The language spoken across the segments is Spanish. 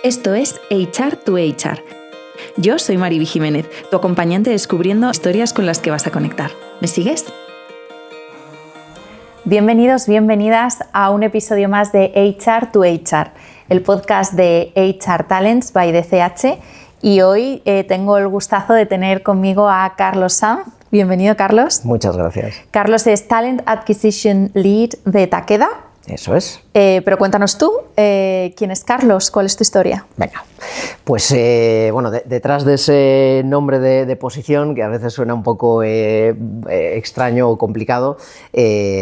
Esto es HR to HR. Yo soy Mariby Jiménez, tu acompañante descubriendo historias con las que vas a conectar. ¿Me sigues? Bienvenidos, bienvenidas a un episodio más de HR to HR, el podcast de HR Talents by DCH. Y hoy tengo el gustazo de tener conmigo a Carlos Sanz. Bienvenido, Carlos. Muchas gracias. Carlos es Talent Acquisition Lead de Takeda. Eso es. Pero cuéntanos tú, ¿quién es Carlos? ¿Cuál es tu historia? Venga, pues bueno, detrás de ese nombre de posición, que a veces suena un poco extraño o complicado,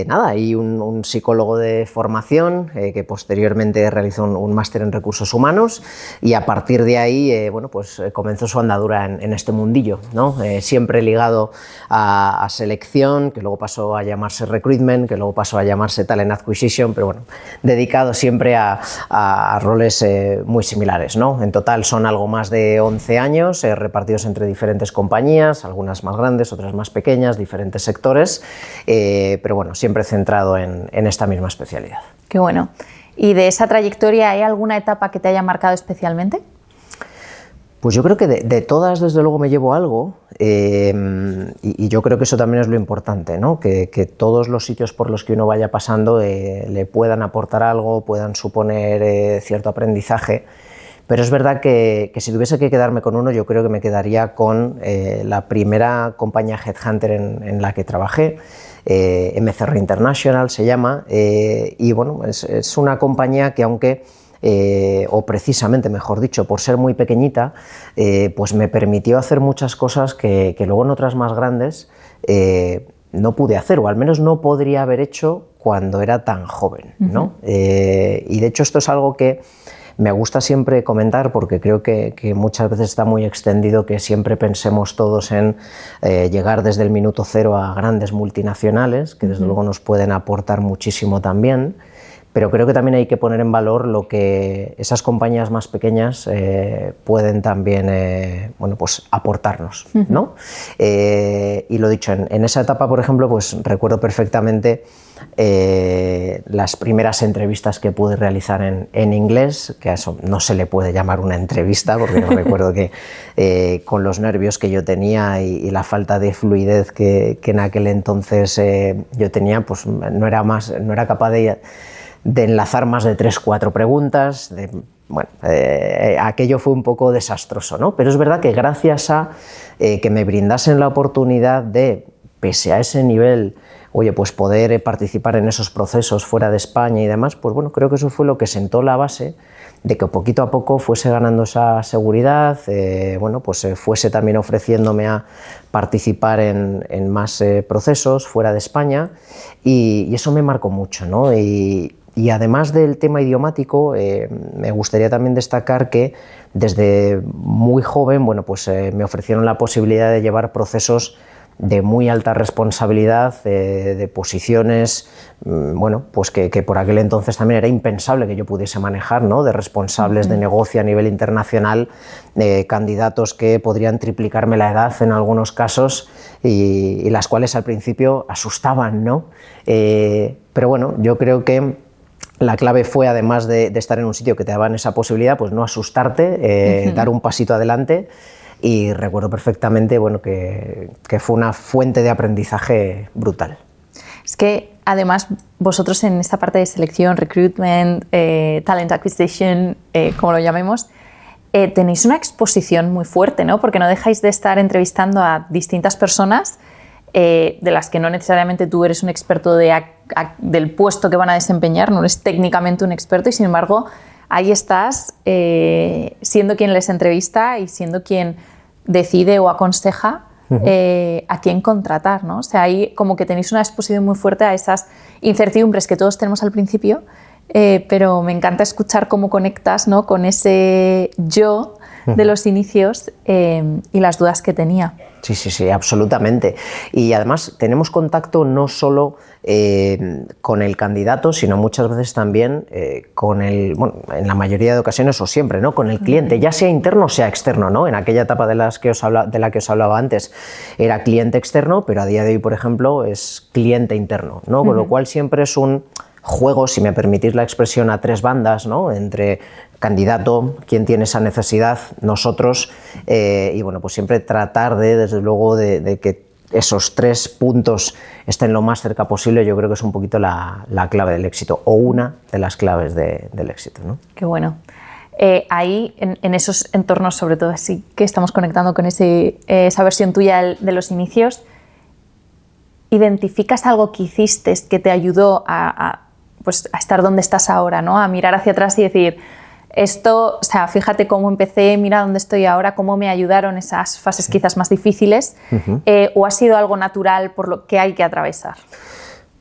nada, hay un psicólogo de formación que posteriormente realizó un máster en recursos humanos y a partir de ahí, bueno, pues comenzó su andadura en este mundillo, ¿no? Siempre ligado a selección, que luego pasó a llamarse recruitment, que luego pasó a llamarse talent acquisition, pero bueno, dedicado siempre a roles muy similares, ¿no? En total son algo más de 11 años repartidos entre diferentes compañías, algunas más grandes, otras más pequeñas, diferentes sectores, pero bueno, siempre centrado en esta misma especialidad. Qué bueno. ¿Y de esa trayectoria hay alguna etapa que te haya marcado especialmente? Pues yo creo que de todas, desde luego, me llevo algo y yo creo que eso también es lo importante, ¿no? Que todos los sitios por los que uno vaya pasando le puedan aportar algo, puedan suponer cierto aprendizaje, pero es verdad que si tuviese que quedarme con uno, yo creo que me quedaría con la primera compañía Headhunter en la que trabajé, MCR International se llama, y bueno, es una compañía que aunque o precisamente, mejor dicho, por ser muy pequeñita, pues me permitió hacer muchas cosas que luego en otras más grandes no pude hacer, o al menos no podría haber hecho cuando era tan joven, ¿no? Y de hecho esto es algo que me gusta siempre comentar porque creo que muchas veces está muy extendido que siempre pensemos todos en llegar desde el minuto cero a grandes multinacionales, que desde luego nos pueden aportar muchísimo también, pero creo que también hay que poner en valor lo que esas compañías más pequeñas pueden también bueno, pues aportarnos, ¿no? Y lo dicho, en esa etapa, por ejemplo, pues recuerdo perfectamente las primeras entrevistas que pude realizar en inglés, que a eso no se le puede llamar una entrevista, porque no recuerdo que con los nervios que yo tenía y la falta de fluidez que en aquel entonces yo tenía, pues no era capaz de enlazar más de 3-4 preguntas. Bueno, aquello fue un poco desastroso, ¿no? Pero es verdad que gracias a que me brindasen la oportunidad de, pese a ese nivel, oye, pues poder participar en esos procesos fuera de España y demás, pues bueno, creo que eso fue lo que sentó la base de que poquito a poco fuese ganando esa seguridad, bueno, pues fuese también ofreciéndome a participar en más procesos fuera de España y eso me marcó mucho, ¿no? Y además del tema idiomático, me gustaría también destacar que desde muy joven, bueno, pues me ofrecieron la posibilidad de llevar procesos de muy alta responsabilidad, de posiciones, bueno, pues que por aquel entonces también era impensable que yo pudiese manejar, ¿no? De responsables de negocio a nivel internacional, candidatos que podrían triplicarme la edad en algunos casos y las cuales al principio asustaban, ¿no? Pero bueno, yo creo que la clave fue, además de estar en un sitio que te daban esa posibilidad, pues no asustarte, dar un pasito adelante. Y recuerdo perfectamente, bueno, que fue una fuente de aprendizaje brutal. Es que además vosotros en esta parte de selección, recruitment, talent acquisition, como lo llamemos, tenéis una exposición muy fuerte, ¿no? Porque no dejáis de estar entrevistando a distintas personas de las que no necesariamente tú eres un experto del puesto que van a desempeñar, no eres técnicamente un experto y sin embargo ahí estás siendo quien les entrevista y siendo quien decide o aconseja a quién contratar, ¿no? O sea, ahí como que tenéis una exposición muy fuerte a esas incertidumbres que todos tenemos al principio, pero me encanta escuchar cómo conectas, ¿no? Con ese yo de los inicios y las dudas que tenía. Sí, absolutamente. Y además tenemos contacto no solo con el candidato, sino muchas veces también con bueno, en la mayoría de ocasiones o siempre, ¿no? Con el cliente, ya sea interno o sea externo, ¿no? En aquella etapa de la que os hablaba antes era cliente externo, pero a día de hoy, por ejemplo, es cliente interno, ¿no? Con lo cual siempre es un juego, si me permitís la expresión, a tres bandas, ¿no? Entre candidato, quién tiene esa necesidad, nosotros, y bueno, pues siempre tratar desde luego, de que esos 3 puntos estén lo más cerca posible. Yo creo que es un poquito la clave del éxito, o una de las claves del éxito, ¿no? Qué bueno. Ahí, en esos entornos, sobre todo así que estamos conectando con esa versión tuya de los inicios, ¿identificas algo que hiciste que te ayudó a estar donde estás ahora, ¿no? A mirar hacia atrás y decir, esto, o sea, fíjate cómo empecé, mira dónde estoy ahora, cómo me ayudaron esas fases quizás más difíciles, o ha sido algo natural por lo que hay que atravesar?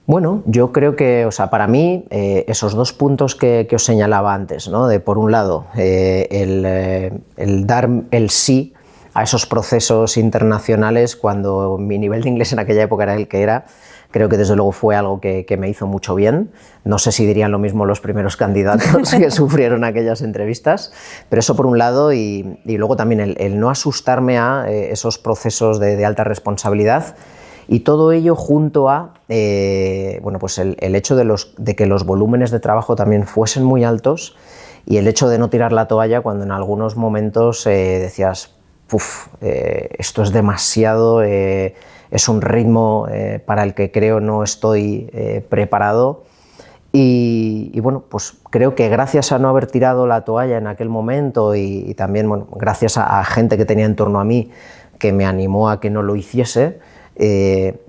Bueno, yo creo que, o sea, para mí, esos 2 puntos que os señalaba antes, ¿no? De, por un lado, el dar el sí a esos procesos internacionales cuando mi nivel de inglés en aquella época era el que era, creo que desde luego fue algo que me hizo mucho bien. No sé si dirían lo mismo los primeros candidatos que sufrieron aquellas entrevistas, pero eso por un lado, y luego también el no asustarme a esos procesos de alta responsabilidad, y todo ello junto a bueno, pues el hecho de que los volúmenes de trabajo también fuesen muy altos, y el hecho de no tirar la toalla cuando en algunos momentos decías, esto es demasiado, es un ritmo para el que creo no estoy preparado, y bueno, pues creo que gracias a no haber tirado la toalla en aquel momento, y también, bueno, gracias a gente que tenía en torno a mí que me animó a que no lo hiciese,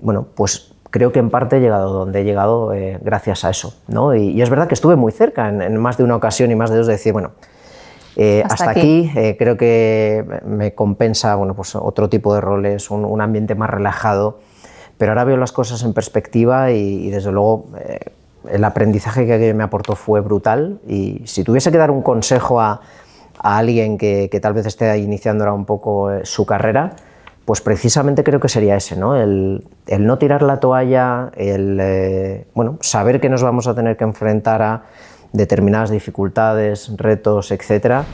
bueno, pues creo que en parte he llegado donde he llegado gracias a eso, ¿no? Y es verdad que estuve muy cerca en más de una ocasión y más de dos de decir, bueno, hasta aquí creo que me compensa, bueno, pues otro tipo de roles, un ambiente más relajado, pero ahora veo las cosas en perspectiva, y desde luego el aprendizaje que me aportó fue brutal. Y si tuviese que dar un consejo a alguien que tal vez esté iniciando ahora un poco su carrera, pues precisamente creo que sería ese, ¿no? El no tirar la toalla, bueno, saber que nos vamos a tener que enfrentar a determinadas dificultades, retos, etcétera,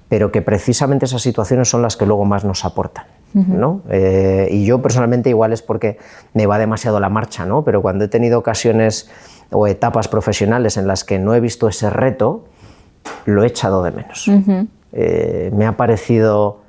pero que precisamente esas situaciones son las que luego más nos aportan, ¿no? Y yo personalmente igual es porque me va demasiado la marcha, ¿no? Pero cuando he tenido ocasiones o etapas profesionales en las que no he visto ese reto, lo he echado de menos. Me ha parecido,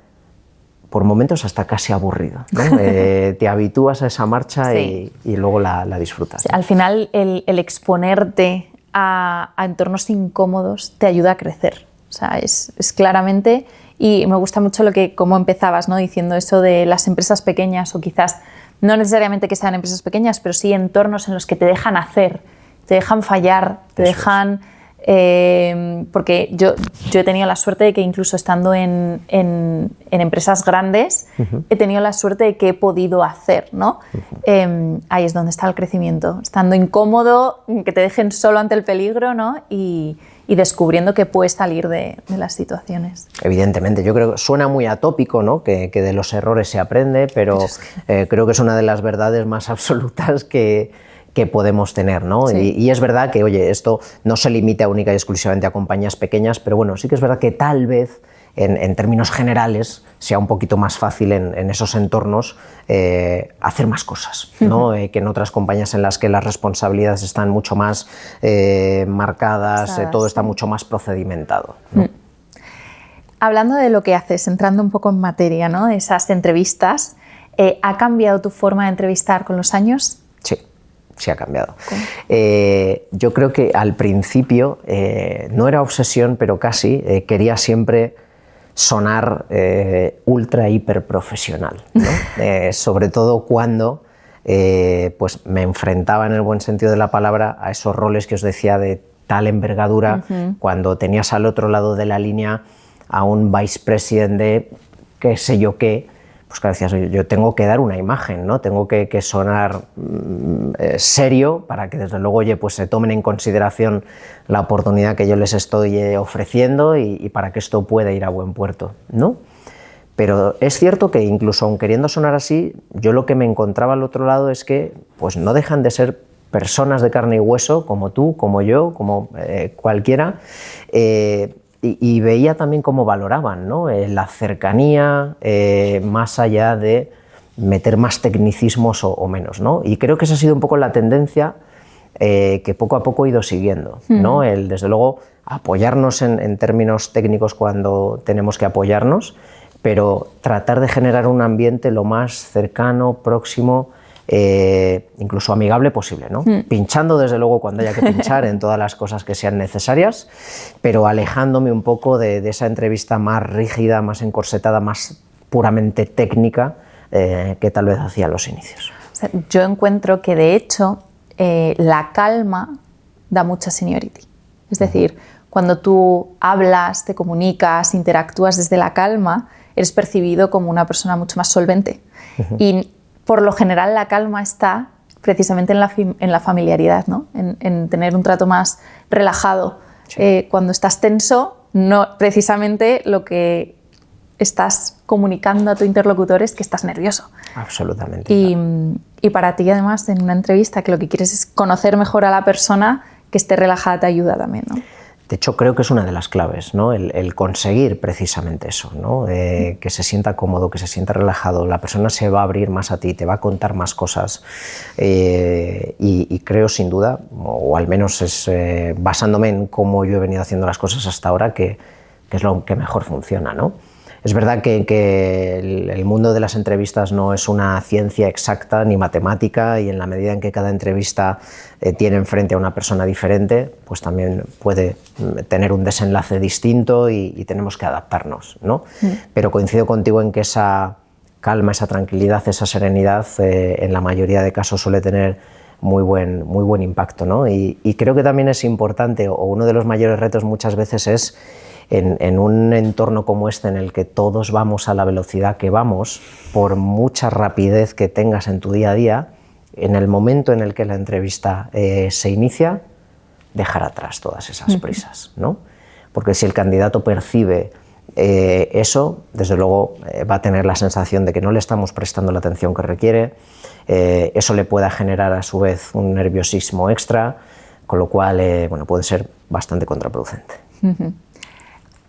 por momentos, hasta casi aburrido, ¿no? Te habitúas a esa marcha, sí, y luego la disfrutas. Sí, al final, el exponerte a entornos incómodos te ayuda a crecer. O sea, es claramente, y me gusta mucho cómo empezabas, ¿no? Diciendo eso de las empresas pequeñas, o quizás no necesariamente que sean empresas pequeñas, pero sí entornos en los que te dejan hacer, te dejan fallar, te dejan... porque yo he tenido la suerte de que incluso estando en empresas grandes, he tenido la suerte de que he podido hacer, ¿no? Ahí es donde está el crecimiento, estando incómodo, que te dejen solo ante el peligro, ¿no? Y descubriendo que puedes salir de las situaciones. Evidentemente, yo creo que suena muy atópico, ¿no? Que de los errores se aprende, pero creo que es una de las verdades más absolutas que podemos tener, ¿no? Sí. Y es verdad que, oye, esto no se limita única y exclusivamente a compañías pequeñas, pero bueno, sí que es verdad que tal vez en términos generales sea un poquito más fácil en esos entornos hacer más cosas, ¿no? Que en otras compañías en las que las responsabilidades están mucho más marcadas, todo está mucho más procedimentado, ¿no? Hablando de lo que haces, entrando un poco en materia, ¿no? De esas entrevistas, ¿ha cambiado tu forma de entrevistar con los años? Sí, ha cambiado. Yo creo que al principio no era obsesión, pero casi, quería siempre sonar ultra hiper profesional, ¿no? Sobre todo cuando pues me enfrentaba, en el buen sentido de la palabra, a esos roles que os decía de tal envergadura, cuando tenías al otro lado de la línea a un vice president de qué sé yo qué, pues claro, decías, yo tengo que dar una imagen, ¿no? Tengo que sonar serio para que desde luego, oye, pues se tomen en consideración la oportunidad que yo les estoy ofreciendo y para que esto pueda ir a buen puerto, ¿no? Pero es cierto que incluso aun queriendo sonar así, yo lo que me encontraba al otro lado es que pues no dejan de ser personas de carne y hueso, como tú, como yo, como cualquiera, y veía también cómo valoraban, ¿no? La cercanía, más allá de meter más tecnicismos o menos, ¿no? Y creo que esa ha sido un poco la tendencia que poco a poco he ido siguiendo, ¿no? Desde luego, apoyarnos en términos técnicos cuando tenemos que apoyarnos, pero tratar de generar un ambiente lo más cercano, próximo, incluso amigable posible, ¿no? Pinchando desde luego cuando haya que pinchar en todas las cosas que sean necesarias, pero alejándome un poco de esa entrevista más rígida, más encorsetada, más puramente técnica que tal vez hacía en los inicios. O sea, yo encuentro que de hecho la calma da mucha seniority. Es decir, cuando tú hablas, te comunicas, interactúas desde la calma, eres percibido como una persona mucho más solvente. Y por lo general la calma está precisamente en la familiaridad, ¿no? En tener un trato más relajado. Sí. Cuando estás tenso, no precisamente lo que estás comunicando a tu interlocutor es que estás nervioso. Absolutamente. Y para ti, además, en una entrevista que lo que quieres es conocer mejor a la persona, que esté relajada te ayuda también, ¿no? De hecho, creo que es una de las claves, ¿no? El conseguir precisamente eso, ¿no? Que se sienta cómodo, que se sienta relajado, la persona se va a abrir más a ti, te va a contar más cosas y creo sin duda, o al menos es basándome en cómo yo he venido haciendo las cosas hasta ahora, que es lo que mejor funciona, ¿no? Es verdad que el mundo de las entrevistas no es una ciencia exacta ni matemática, y en la medida en que cada entrevista tiene enfrente a una persona diferente, pues también puede tener un desenlace distinto y tenemos que adaptarnos, ¿no? Pero coincido contigo en que esa calma, esa tranquilidad, esa serenidad en la mayoría de casos suele tener muy buen impacto, ¿no? Y creo que también es importante, o uno de los mayores retos muchas veces es en un entorno como este, en el que todos vamos a la velocidad que vamos, por mucha rapidez que tengas en tu día a día, en el momento en el que la entrevista se inicia, dejar atrás todas esas prisas, ¿no? Porque si el candidato percibe eso, desde luego va a tener la sensación de que no le estamos prestando la atención que requiere, eso le pueda generar a su vez un nerviosismo extra, con lo cual bueno, puede ser bastante contraproducente.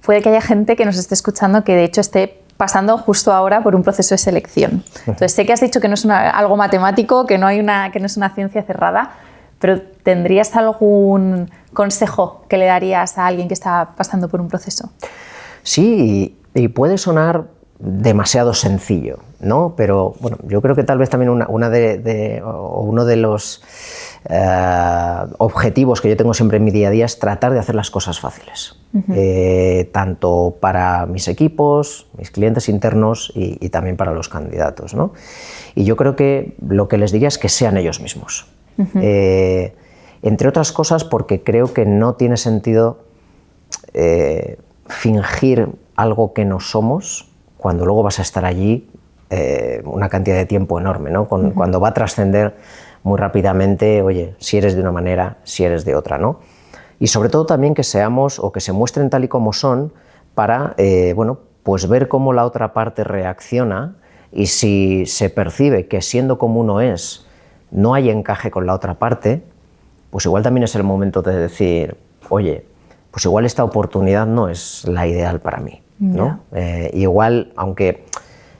Puede que haya gente que nos esté escuchando que de hecho esté pasando justo ahora por un proceso de selección. Entonces sé que has dicho que no es algo matemático, que no es una ciencia cerrada, pero ¿tendrías algún consejo que le darías a alguien que está pasando por un proceso? Sí, y puede sonar demasiado sencillo, ¿no? Pero bueno, yo creo que tal vez también uno de los objetivos que yo tengo siempre en mi día a día es tratar de hacer las cosas fáciles, tanto para mis equipos, mis clientes internos y también para los candidatos, ¿no? Y yo creo que lo que les diría es que sean ellos mismos, entre otras cosas porque creo que no tiene sentido fingir algo que no somos cuando luego vas a estar allí una cantidad de tiempo enorme, ¿no? Cuando va a trascender muy rápidamente, oye, si eres de una manera, si eres de otra, ¿no? Y sobre todo también que seamos o que se muestren tal y como son para, bueno, pues ver cómo la otra parte reacciona, y si se percibe que siendo como uno es no hay encaje con la otra parte, pues igual también es el momento de decir, oye, pues igual esta oportunidad no es la ideal para mí, ¿no? Igual, aunque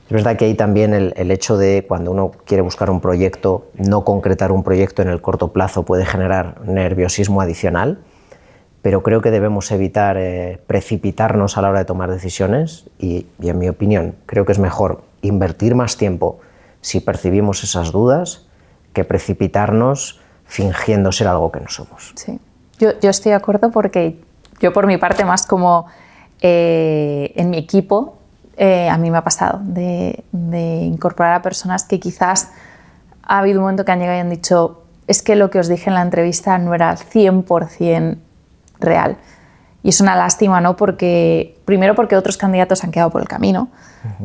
es verdad que hay también el hecho de cuando uno quiere buscar un proyecto, no concretar un proyecto en el corto plazo puede generar nerviosismo adicional, pero creo que debemos evitar precipitarnos a la hora de tomar decisiones y en mi opinión creo que es mejor invertir más tiempo si percibimos esas dudas que precipitarnos fingiendo ser algo que no somos. Sí, yo estoy de acuerdo porque yo por mi parte más como en mi equipo a mí me ha pasado de incorporar a personas que quizás ha habido un momento que han llegado y han dicho es que lo que os dije en la entrevista no era 100% real. Y es una lástima, ¿no? Primero porque otros candidatos han quedado por el camino,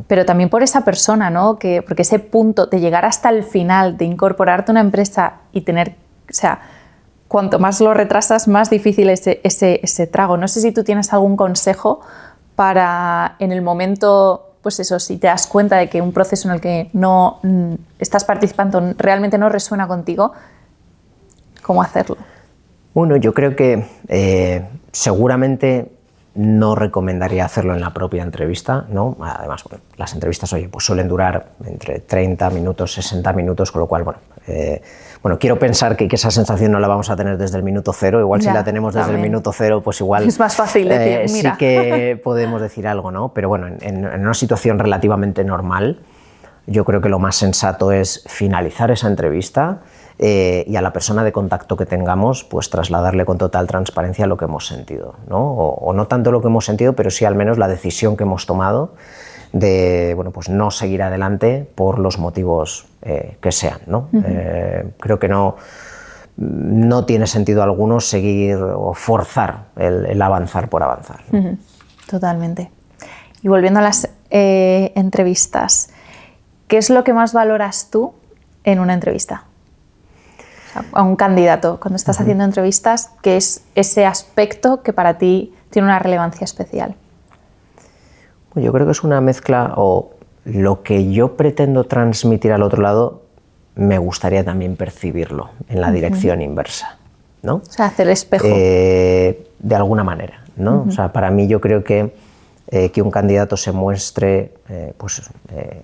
pero también por esa persona, ¿no? Porque ese punto de llegar hasta el final, de incorporarte a una empresa y tener, o sea, cuanto más lo retrasas, más difícil es ese trago. No sé si tú tienes algún consejo para en el momento, pues eso, si te das cuenta de que un proceso en el que no estás participando realmente no resuena contigo, ¿cómo hacerlo? Bueno, yo creo que seguramente no recomendaría hacerlo en la propia entrevista, ¿no? Además, bueno, las entrevistas, oye, pues suelen durar entre 30 minutos, 60 minutos, con lo cual, bueno, quiero pensar que esa sensación no la vamos a tener desde el minuto cero. Igual si la tenemos desde el minuto cero, pues igual es más fácil decir, mira. Sí que podemos decir algo, ¿no? Pero bueno, en una situación relativamente normal, yo creo que lo más sensato es finalizar esa entrevista y a la persona de contacto que tengamos, pues trasladarle con total transparencia lo que hemos sentido, ¿no? O no tanto lo que hemos sentido, pero sí al menos la decisión que hemos tomado de, bueno, pues no seguir adelante por los motivos que sean, ¿no? Creo que no tiene sentido alguno seguir o forzar el avanzar por avanzar, ¿no? Totalmente. Y volviendo a las entrevistas, ¿qué es lo que más valoras tú en una entrevista? O sea, a un candidato, cuando estás haciendo entrevistas, ¿qué es ese aspecto que para ti tiene una relevancia especial? Yo creo que es una mezcla, o lo que yo pretendo transmitir al otro lado, me gustaría también percibirlo en la dirección inversa, ¿no? O sea, hacer espejo. De alguna manera, ¿no? O sea, para mí yo creo que un candidato se muestre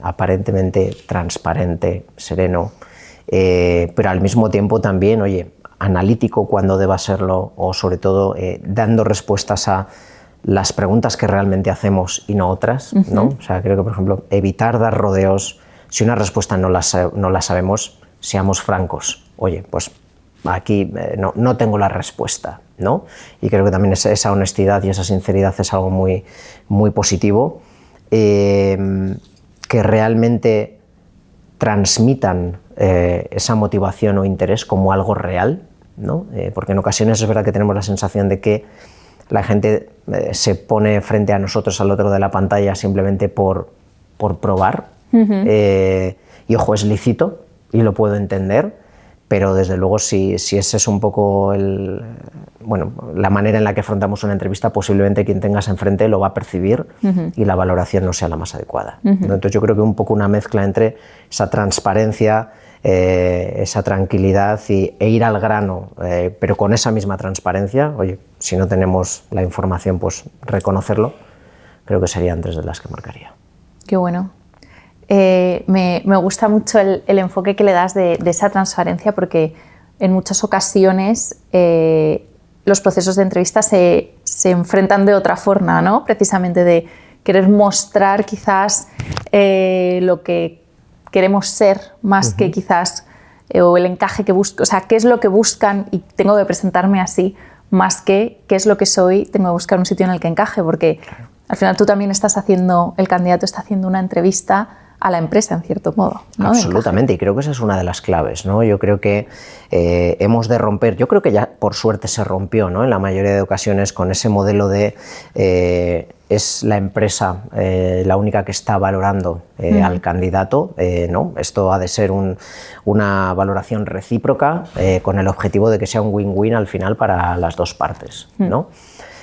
aparentemente transparente, sereno, pero al mismo tiempo también, oye, analítico cuando deba serlo, o sobre todo dando respuestas a las preguntas que realmente hacemos y no otras, ¿no? O sea, creo que, por ejemplo, evitar dar rodeos. Si una respuesta no la sabemos, seamos francos. Oye, pues aquí no tengo la respuesta, ¿no? Y creo que también esa honestidad y esa sinceridad es algo muy, muy positivo, que realmente transmitan esa motivación o interés como algo real, ¿no? Porque en ocasiones es verdad que tenemos la sensación de que la gente se pone frente a nosotros al otro de la pantalla simplemente por probar. Y ojo, es lícito y lo puedo entender, pero desde luego si ese es un poco la manera en la que afrontamos una entrevista, posiblemente quien tengas enfrente lo va a percibir y la valoración no sea la más adecuada. Entonces yo creo que un poco una mezcla entre esa transparencia, esa tranquilidad e ir al grano, pero con esa misma transparencia. Oye, si no tenemos la información, pues reconocerlo, creo que serían tres de las que marcaría. Qué bueno. Me gusta mucho el enfoque que le das de esa transparencia, porque en muchas ocasiones los procesos de entrevista se enfrentan de otra forma, ¿no? Precisamente de querer mostrar quizás lo que queremos ser más que quizás o el encaje que busco, o sea, qué es lo que buscan y tengo que presentarme así, más que qué es lo que soy, tengo que buscar un sitio en el que encaje, porque al final tú también el candidato está haciendo una entrevista a la empresa, en cierto modo, ¿no? Absolutamente, y creo que esa es una de las claves, ¿no? Yo creo que hemos de romper, yo creo que ya por suerte se rompió, ¿no? En la mayoría de ocasiones con ese modelo de es la empresa la única que está valorando al candidato, ¿no? Esto ha de ser una valoración recíproca con el objetivo de que sea un win-win al final para las dos partes, ¿no?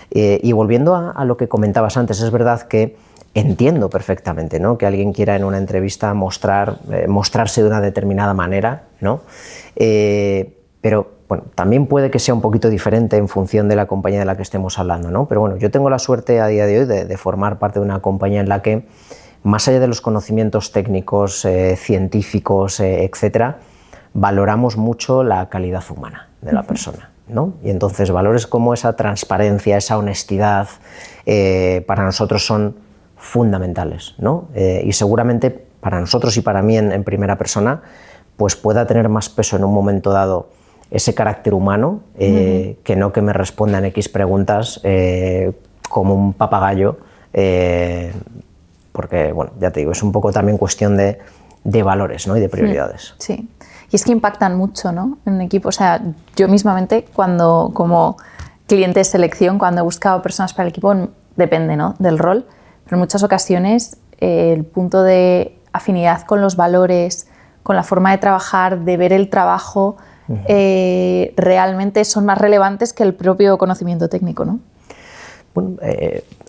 Y volviendo a lo que comentabas antes, es verdad que entiendo perfectamente, ¿no? Que alguien quiera en una entrevista mostrarse de una determinada manera, ¿no? Pero bueno, también puede que sea un poquito diferente en función de la compañía de la que estemos hablando, ¿no? Pero bueno, yo tengo la suerte a día de hoy de formar parte de una compañía en la que, más allá de los conocimientos técnicos, científicos, etcétera, valoramos mucho la calidad humana de la persona, ¿no? Y entonces valores como esa transparencia, esa honestidad, para nosotros son fundamentales, ¿no? Y seguramente para nosotros y para mí en primera persona, pues pueda tener más peso en un momento dado ese carácter humano, que no que me respondan X preguntas como un papagayo, porque, bueno, ya te digo, es un poco también cuestión de valores, ¿no? Y de prioridades. Sí, y es que impactan mucho, ¿no? En equipo, o sea, yo mismamente cuando, como cliente de selección, cuando he buscado personas para el equipo, depende, ¿no? Del rol, pero en muchas ocasiones el punto de afinidad con los valores, con la forma de trabajar, de ver el trabajo, realmente son más relevantes que el propio conocimiento técnico, ¿no? Bueno,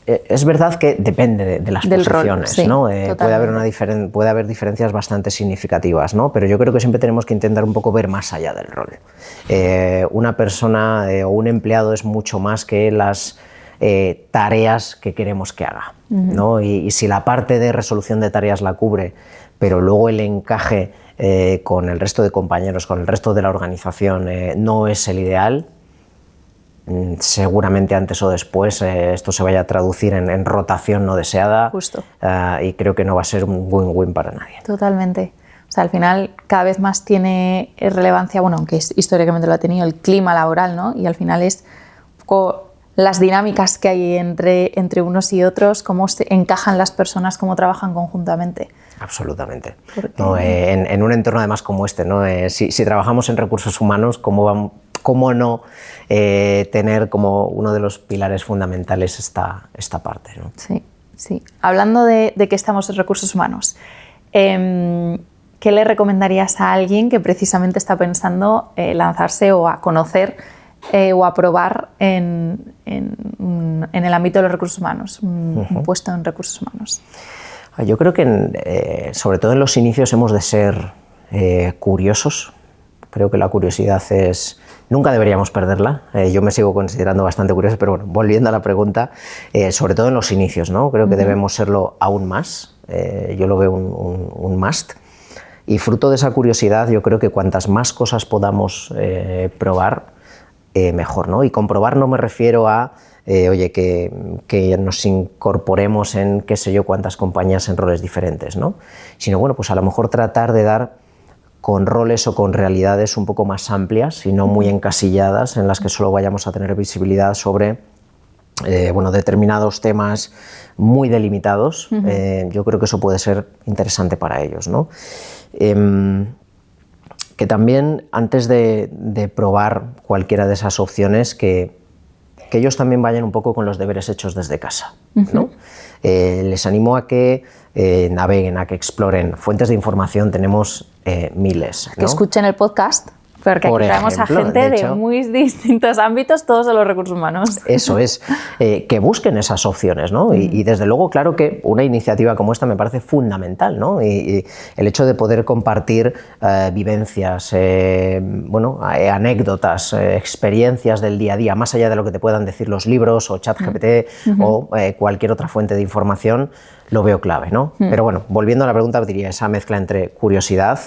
es verdad que depende de las posiciones, sí, ¿no? Puede haber diferencias bastante significativas, ¿no? Pero yo creo que siempre tenemos que intentar un poco ver más allá del rol. Una persona o un empleado es mucho más que las tareas que queremos que haga, ¿no? Y si la parte de resolución de tareas la cubre, pero luego el encaje con el resto de compañeros, con el resto de la organización no es el ideal, seguramente antes o después esto se vaya a traducir en rotación no deseada. Justo. Y creo que no va a ser un win-win para nadie. Totalmente. O sea, al final cada vez más tiene relevancia, bueno, aunque históricamente lo ha tenido, el clima laboral, ¿no? Y al final es un poco las dinámicas que hay entre unos y otros, cómo se encajan las personas, cómo trabajan conjuntamente. Absolutamente. No, en un entorno además como este, ¿no? Si trabajamos en recursos humanos, ¿cómo no tener como uno de los pilares fundamentales esta parte, ¿no? Sí, sí. Hablando de que estamos en recursos humanos, ¿qué le recomendarías a alguien que precisamente está pensando lanzarse o a conocer o a probar en el ámbito de los recursos humanos, un puesto en recursos humanos? Yo creo que sobre todo en los inicios hemos de ser curiosos. Creo que la curiosidad nunca deberíamos perderla. Yo me sigo considerando bastante curioso, pero bueno, volviendo a la pregunta, sobre todo en los inicios, ¿no? Creo que debemos serlo aún más. Yo lo veo un must. Y fruto de esa curiosidad, yo creo que cuantas más cosas podamos probar, mejor, ¿no? Y comprobar no me refiero a, oye, que nos incorporemos en qué sé yo cuántas compañías en roles diferentes, ¿no? Sino, bueno, pues a lo mejor tratar de dar con roles o con realidades un poco más amplias y no muy encasilladas, en las que solo vayamos a tener visibilidad sobre determinados temas muy delimitados. Yo creo que eso puede ser interesante para ellos, ¿no? Que también antes de probar cualquiera de esas opciones, que ellos también vayan un poco con los deberes hechos desde casa, ¿no? Les animo a que naveguen, a que exploren. Fuentes de información tenemos miles, ¿no? Que escuchen el podcast, porque aquí traemos a gente de muy distintos ámbitos, todos de los recursos humanos. Eso es, que busquen esas opciones, ¿no? Y desde luego, claro que una iniciativa como esta me parece fundamental, ¿no? Y el hecho de poder compartir vivencias, anécdotas, experiencias del día a día, más allá de lo que te puedan decir los libros o ChatGPT o cualquier otra fuente de información, lo veo clave, ¿no? Pero bueno, volviendo a la pregunta, diría esa mezcla entre curiosidad,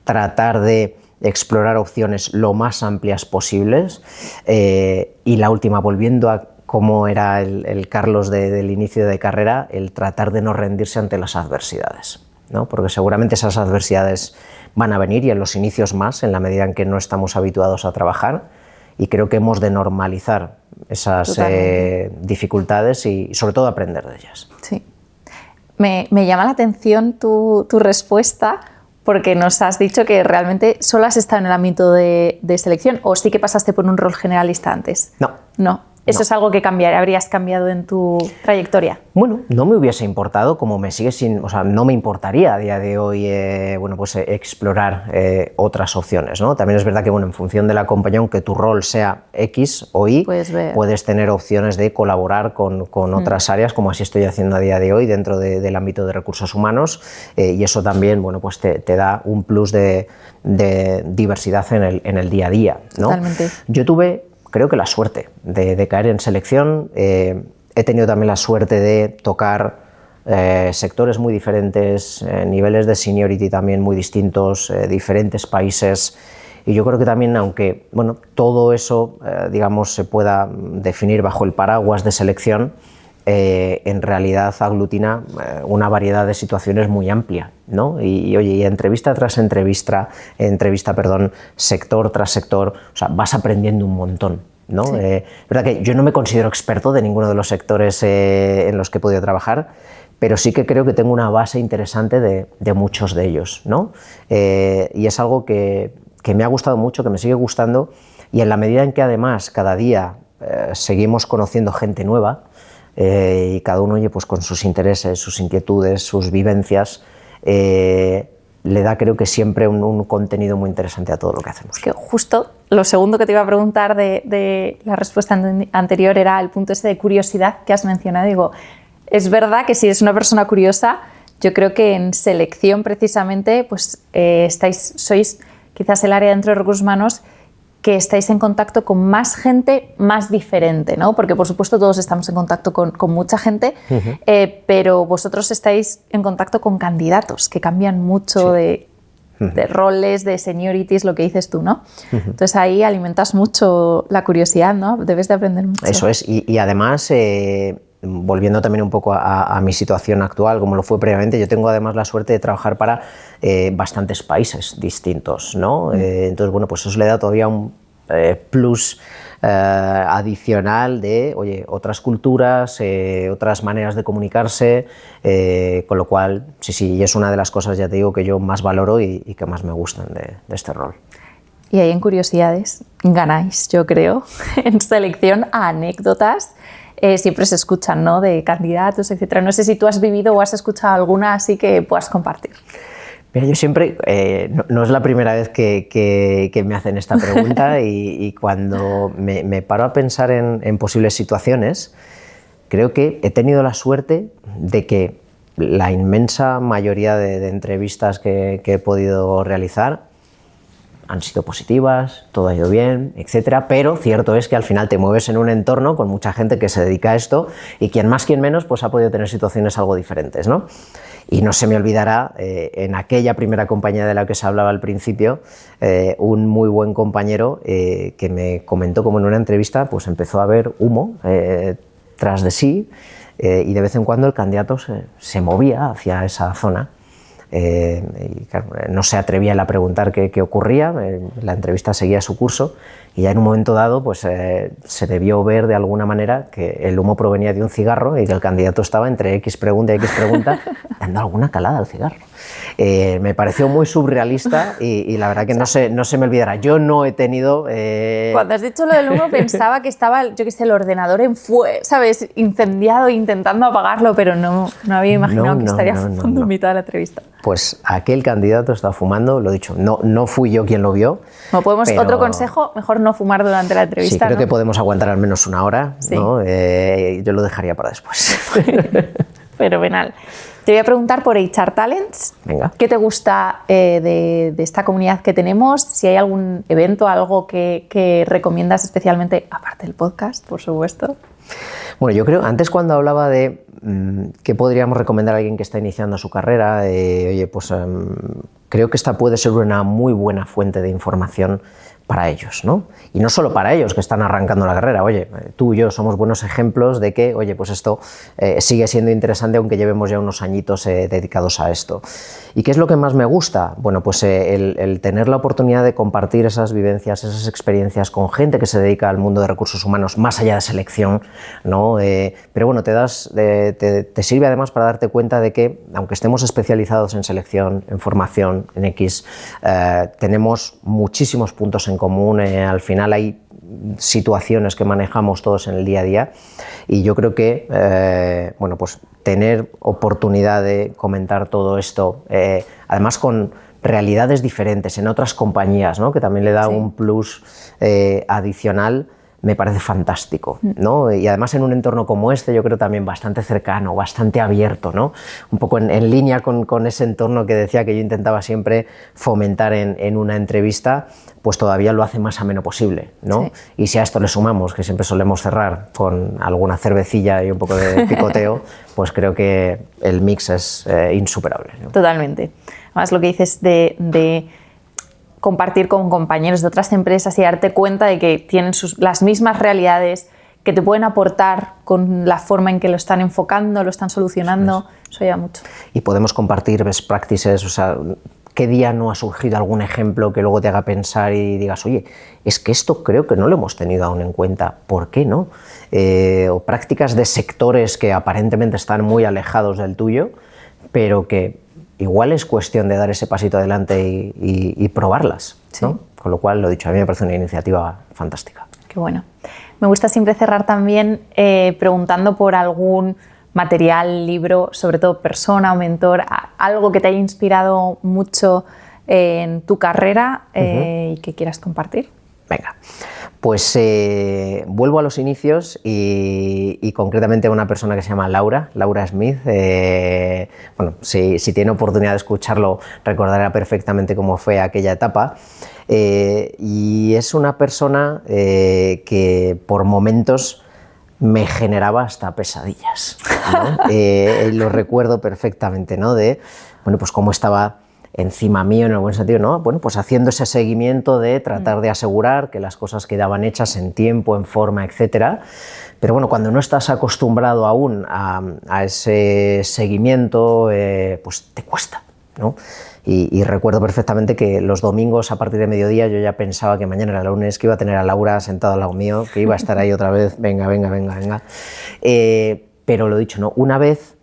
tratar de explorar opciones lo más amplias posibles y la última, volviendo a cómo era el Carlos del inicio de carrera, el tratar de no rendirse ante las adversidades, ¿no? Porque seguramente esas adversidades van a venir y en los inicios más, en la medida en que no estamos habituados a trabajar, y creo que hemos de normalizar esas dificultades y sobre todo aprender de ellas. Sí. Me llama la atención tu respuesta, porque nos has dicho que realmente solo has estado en el ámbito de selección, o sí que pasaste por un rol generalista antes. No. ¿Eso es algo que habrías cambiado en tu trayectoria? Bueno, no me hubiese importado, como me sigue no me importaría a día de hoy explorar otras opciones, ¿no? También es verdad que, en función de la compañía, aunque tu rol sea X o Y, puedes tener opciones de colaborar con otras áreas, como así estoy haciendo a día de hoy dentro del ámbito de recursos humanos, y eso también, te da un plus de diversidad en el día a día, ¿no? Totalmente. Yo tuve, creo que la suerte de caer en selección. He tenido también la suerte de tocar sectores muy diferentes, niveles de seniority también muy distintos, diferentes países, y yo creo que también, aunque todo eso se pueda definir bajo el paraguas de selección, en realidad aglutina una variedad de situaciones muy amplia, ¿no? Y entrevista tras entrevista, sector tras sector, vas aprendiendo un montón, ¿no? Sí. Es verdad que yo no me considero experto de ninguno de los sectores en los que he podido trabajar, pero sí que creo que tengo una base interesante de muchos de ellos, ¿no? Y es algo que me ha gustado mucho, que me sigue gustando, y en la medida en que además cada día seguimos conociendo gente nueva, y cada uno con sus intereses, sus inquietudes, sus vivencias, le da, creo que siempre un contenido muy interesante a todo lo que hacemos. Es que justo lo segundo que te iba a preguntar de la respuesta anterior era el punto ese de curiosidad que has mencionado. Digo, es verdad que si eres una persona curiosa, yo creo que en selección precisamente sois quizás el área dentro de recursos humanos que estáis en contacto con más gente más diferente, ¿no? Porque, por supuesto, todos estamos en contacto con mucha gente, pero vosotros estáis en contacto con candidatos que cambian mucho de roles, de seniorities, lo que dices tú, ¿no? Entonces ahí alimentas mucho la curiosidad, ¿no? Debes de aprender mucho. Eso es, y además, volviendo también un poco a mi situación actual, como lo fue previamente, yo tengo además la suerte de trabajar para bastantes países distintos, ¿no? Entonces, bueno, pues eso le da todavía un plus adicional de, oye, otras culturas, otras maneras de comunicarse, con lo cual, sí, es una de las cosas, ya te digo, que yo más valoro y que más me gustan de este rol. Y ahí en Curiosidades ganáis, yo creo, en selección a anécdotas. Siempre se escuchan, ¿no?, de candidatos, etcétera. No sé si tú has vivido o has escuchado alguna así que puedas compartir. Mira, yo siempre, no es la primera vez que me hacen esta pregunta y cuando me paro a pensar en posibles situaciones, creo que he tenido la suerte de que la inmensa mayoría de entrevistas que he podido realizar han sido positivas, todo ha ido bien, etcétera, pero cierto es que al final te mueves en un entorno con mucha gente que se dedica a esto y quien más, quien menos, pues ha podido tener situaciones algo diferentes, ¿no? Y no se me olvidará, en aquella primera compañía de la que se hablaba al principio, un muy buen compañero que me comentó como en una entrevista, pues empezó a haber humo tras de sí y de vez en cuando el candidato se movía hacia esa zona. Y claro, no se atrevía él a preguntar qué ocurría, la entrevista seguía su curso y ya en un momento dado pues, se debió ver de alguna manera que el humo provenía de un cigarro y que el candidato estaba entre X pregunta y X pregunta dando alguna calada al cigarro. Me pareció muy surrealista y la verdad que no se me olvidará. Yo no he tenido... Cuando has dicho lo del humo pensaba que estaba, yo qué sé, el ordenador en fuego, ¿sabes? Incendiado, intentando apagarlo, pero no había imaginado que estaría fumando en mitad de la entrevista. Pues aquel candidato estaba fumando, lo dicho, no fui yo quien lo vio. No podemos, pero... Otro consejo, mejor no fumar durante la entrevista. Sí, creo ¿no? que podemos aguantar al menos una hora, sí. ¿No? Yo lo dejaría para después. Fenomenal. Te voy a preguntar por HR Talents. Venga. ¿Qué te gusta de esta comunidad que tenemos? Si hay algún evento, algo que recomiendas especialmente, aparte del podcast, por supuesto. Bueno, yo creo, antes cuando hablaba de qué podríamos recomendar a alguien que está iniciando su carrera, oye, pues creo que esta puede ser una muy buena fuente de información para ellos, ¿no? Y no solo para ellos que están arrancando la carrera, oye, tú y yo somos buenos ejemplos de que, oye, pues esto sigue siendo interesante aunque llevemos ya unos añitos dedicados a esto. ¿Y qué es lo que más me gusta? Bueno, pues el tener la oportunidad de compartir esas vivencias, esas experiencias con gente que se dedica al mundo de recursos humanos, más allá de selección, ¿no? Pero bueno, te sirve además para darte cuenta de que, aunque estemos especializados en selección, en formación, en X, tenemos muchísimos puntos en común, al final hay situaciones que manejamos todos en el día a día y yo creo que bueno, pues tener oportunidad de comentar todo esto, además con realidades diferentes en otras compañías, ¿no? Que también le da un plus adicional, me parece fantástico, ¿no? Y además en un entorno como este, yo creo también bastante cercano, bastante abierto, ¿no? Un poco en línea con ese entorno que decía que yo intentaba siempre fomentar en una entrevista, pues todavía lo hace más ameno posible, ¿no? Sí. Y si a esto le sumamos, que siempre solemos cerrar con alguna cervecilla y un poco de picoteo, pues creo que el mix es insuperable, ¿no? Totalmente. Además, lo que dices de compartir con compañeros de otras empresas y darte cuenta de que tienen las mismas realidades, que te pueden aportar con la forma en que lo están enfocando, lo están solucionando, eso ayuda mucho. Y podemos compartir best practices, o sea, ¿qué día no ha surgido algún ejemplo que luego te haga pensar y digas, oye, es que esto creo que no lo hemos tenido aún en cuenta, ¿por qué no? O prácticas de sectores que aparentemente están muy alejados del tuyo, pero que igual es cuestión de dar ese pasito adelante y probarlas, ¿no? Sí. Con lo cual, lo dicho, a mí me parece una iniciativa fantástica. Qué bueno. Me gusta siempre cerrar también preguntando por algún material, libro, sobre todo persona o mentor, algo que te haya inspirado mucho en tu carrera y que quieras compartir. Venga, Pues vuelvo a los inicios y concretamente a una persona que se llama Laura Smith. Bueno, si tiene oportunidad de escucharlo, recordará perfectamente cómo fue aquella etapa. Y es una persona que por momentos me generaba hasta pesadillas, ¿no? Lo recuerdo perfectamente, ¿no? De, bueno, pues cómo estaba encima mío en el buen sentido, ¿no? Bueno, pues haciendo ese seguimiento de tratar de asegurar que las cosas quedaban hechas en tiempo, en forma, etcétera. Pero bueno, cuando no estás acostumbrado aún a ese seguimiento, pues te cuesta, ¿no? Y recuerdo perfectamente que los domingos a partir de mediodía yo ya pensaba que mañana era lunes, que iba a tener a Laura sentada al lado mío, que iba a estar ahí otra vez, venga. Pero lo dicho, ¿no? Una vez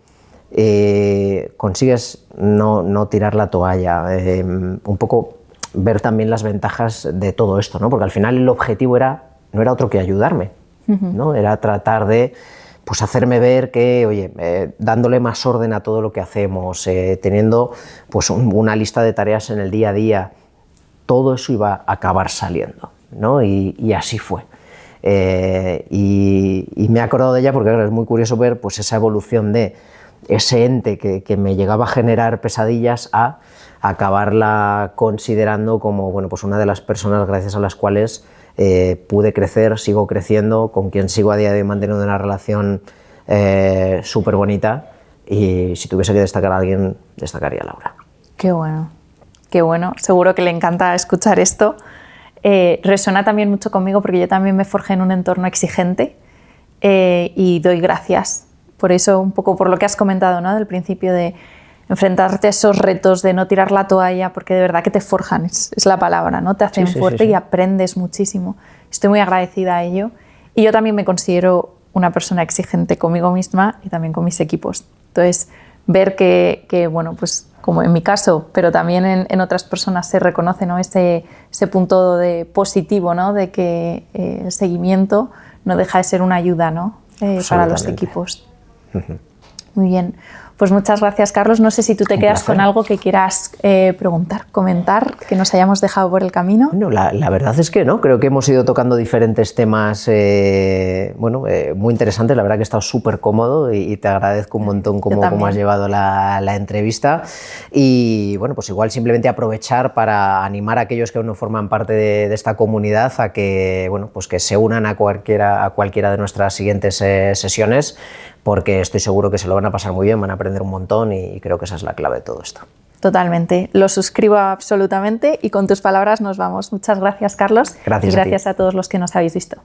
consigues no tirar la toalla, un poco ver también las ventajas de todo esto, ¿no? Porque al final el objetivo no era otro que ayudarme, ¿no? Era tratar de pues hacerme ver que, oye, dándole más orden a todo lo que hacemos, teniendo pues una lista de tareas en el día a día, todo eso iba a acabar saliendo, ¿no? Y así fue. Y me he acordado de ella porque es muy curioso ver pues esa evolución de ese ente que me llegaba a generar pesadillas a acabarla considerando como, bueno, pues una de las personas gracias a las cuales pude crecer, sigo creciendo, con quien sigo a día de hoy manteniendo una relación súper bonita, y si tuviese que destacar a alguien, destacaría a Laura. Qué bueno, seguro que le encanta escuchar esto. Resuena también mucho conmigo porque yo también me forjé en un entorno exigente y doy gracias por eso, un poco por lo que has comentado, ¿no? Del principio de enfrentarte a esos retos, de no tirar la toalla, porque de verdad que te forjan, es la palabra, ¿no? Te hacen fuerte y aprendes muchísimo. Estoy muy agradecida a ello. Y yo también me considero una persona exigente conmigo misma y también con mis equipos. Entonces, ver que bueno, pues como en mi caso, pero también en otras personas se reconoce, ¿no? ese punto de positivo, ¿no? De que el seguimiento no deja de ser una ayuda, ¿no? Para los equipos. Muy bien. Pues muchas gracias, Carlos. No sé si tú te quedas con algo que quieras preguntar, comentar, que nos hayamos dejado por el camino. Bueno, la verdad es que no. Creo que hemos ido tocando diferentes temas muy interesantes. La verdad que he estado súper cómodo y te agradezco un montón cómo has llevado la entrevista. Y bueno, pues igual simplemente aprovechar para animar a aquellos que aún no forman parte de esta comunidad a que, bueno, pues que se unan a cualquiera de nuestras siguientes sesiones, porque estoy seguro que se lo van a pasar muy bien, van a aprender un montón y creo que esa es la clave de todo esto. Totalmente, lo suscribo absolutamente y con tus palabras nos vamos. Muchas gracias, Carlos. Gracias y gracias a todos los que nos habéis visto.